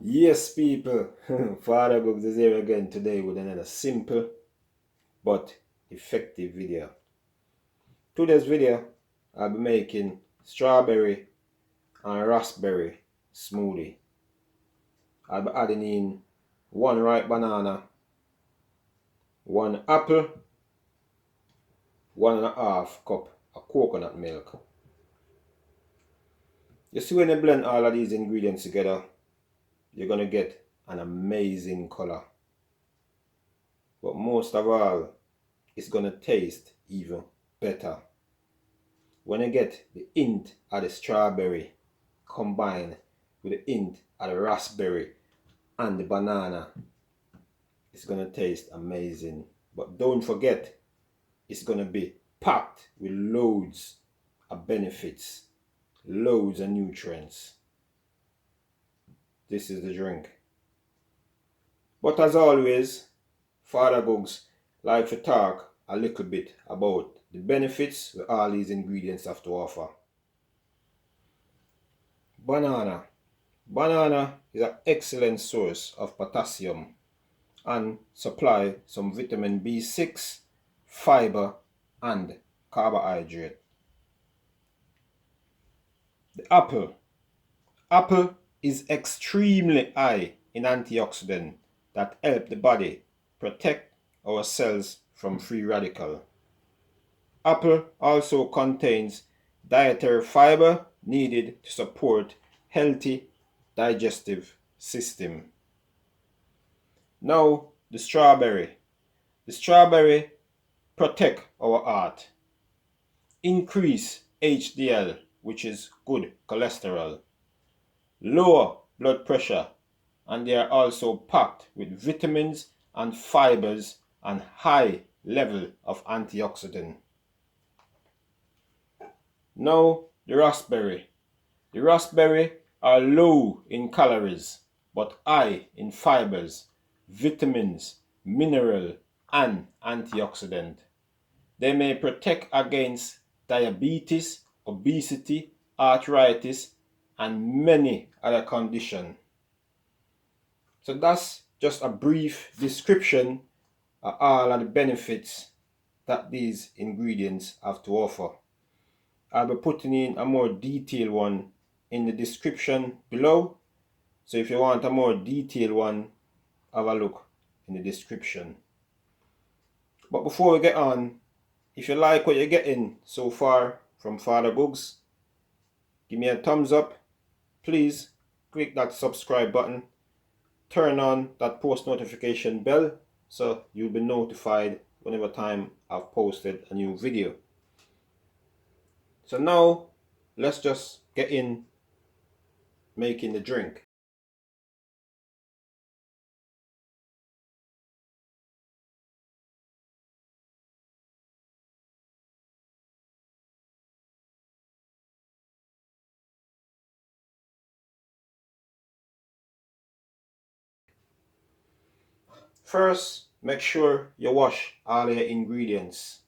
Yes, people, FadaGugs is here again today with another simple but effective video. Today's video, I'll be making strawberry and raspberry smoothie. I'll be adding in one ripe banana, one apple, 1.5 cup of coconut milk. You see, when you blend all of these ingredients together, you're going to get an amazing color. But most of all, it's going to taste even better when you get the hint of the strawberry combined with the hint of the raspberry and the banana. It's going to taste amazing. But don't forget, it's going to be packed with loads of benefits, loads of nutrients. This is the drink. But as always, FadaGugs like to talk a little bit about the benefits that all these ingredients have to offer. Banana. Banana is an excellent source of potassium and supply some vitamin B6, fiber and carbohydrate. The apple. Apple is extremely high in antioxidants that help the body protect our cells from free radicals. Apple also contains dietary fiber needed to support healthy digestive system. Now the strawberry. The strawberry protect our heart, increase HDL, which is good cholesterol, lower blood pressure, and they are also packed with vitamins and fibers and high level of antioxidant. Now the raspberry. The raspberry are low in calories but high in fibers, vitamins, mineral and antioxidant. They may protect against diabetes, obesity, arthritis and many other conditions. So that's just a brief description of all of the benefits that these ingredients have to offer. I'll be putting in a more detailed one in the description below. So if you want a more detailed one, have a look in the description. But before we get on, if you like what you're getting so far from FadaGugs, give me a thumbs up. Please click that subscribe button. Turn on that post notification bell so you'll be notified whenever time I've posted a new video. So now let's just get in making the drink. First, make sure you wash all your ingredients.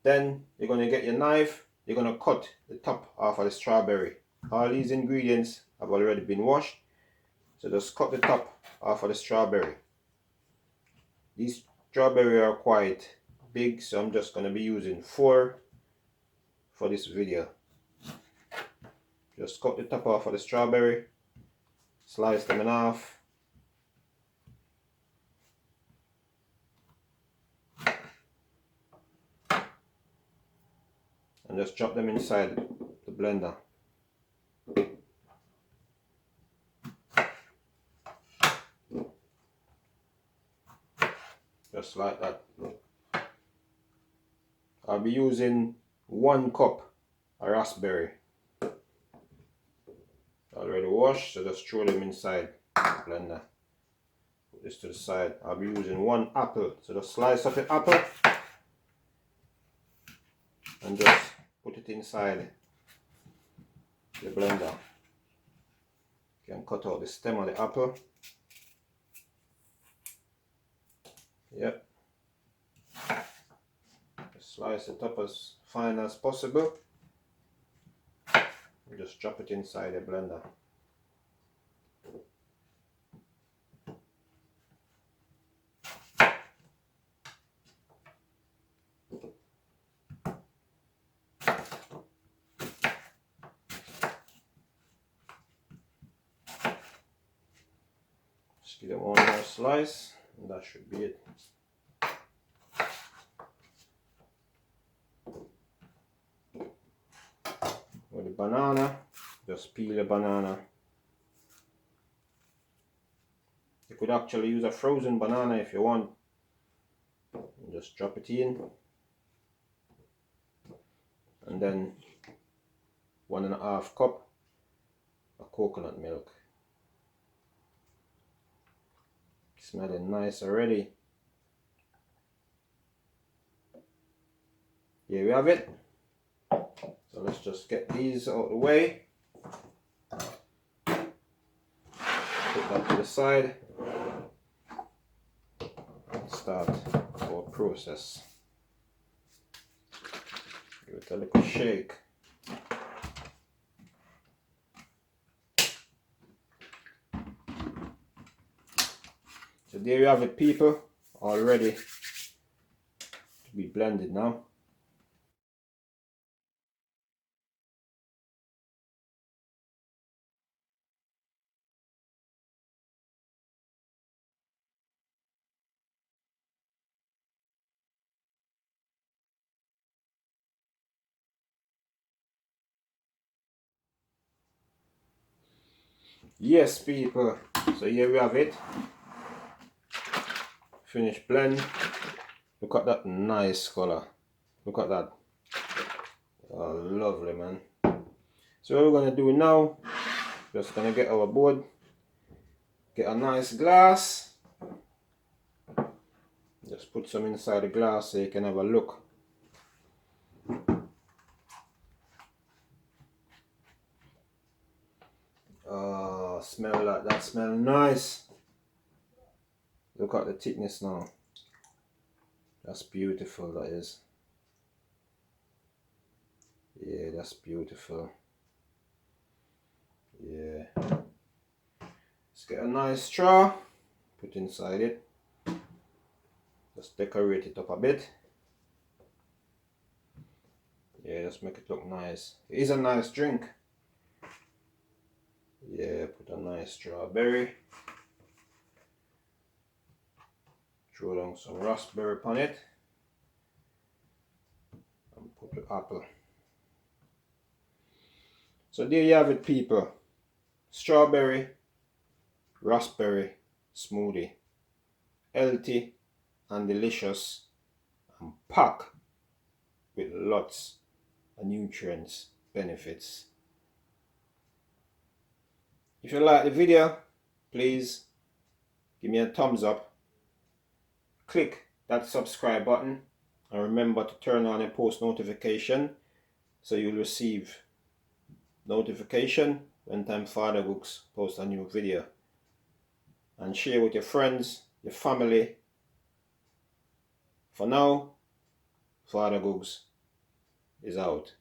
Then you're going to get your knife, you're going to cut the top off of the strawberry. All these ingredients have already been washed, so just cut the top off of the strawberry. These strawberries are quite big, so I'm just going to be using 4 for this video. Just cut the top off of the strawberry, slice them in half. And just drop them inside the blender. Just like that. I'll be using 1 cup of raspberry. Already washed, so just throw them inside the blender. Put this to the side. I'll be using 1 apple, so just slice up the apple and just put it inside the blender. You can cut out the stem of the apple. Yep. Just slice it up as fine as possible. And just drop it inside the blender. Just give them one more slice, and that should be it. With the banana, just peel the banana. You could actually use a frozen banana if you want. And just drop it in. And then 1.5 cup of coconut milk. Smelling nice already. Here we have it. So let's just get these out of the way. Put that to the side. And start our process. Give it a little shake. So there you have it, people, all ready to be blended now. Yes, people, so here we have it. Finished blend. Look at that nice color. Look at that. Oh, lovely, man. So what we're gonna do now, just gonna get our board, get a nice glass, just put some inside the glass so you can have a look. Oh, smell that. That smell nice. Look at the thickness now. That's beautiful, that is. Yeah, that's beautiful. Yeah. Let's get a nice straw, put inside it. Just decorate it up a bit. Yeah, just make it look nice. It is a nice drink. Yeah, put a nice strawberry. Throw down some raspberry upon it. And put the apple. So there you have it, people. Strawberry Raspberry Smoothie. Healthy and delicious and packed with lots of nutrients, benefits. If you like the video, please give me a thumbs up. Click that subscribe button and remember to turn on your post notification so you'll receive notification when time FadaGugs post a new video. And share with your friends, your family. For now, FadaGugs is out.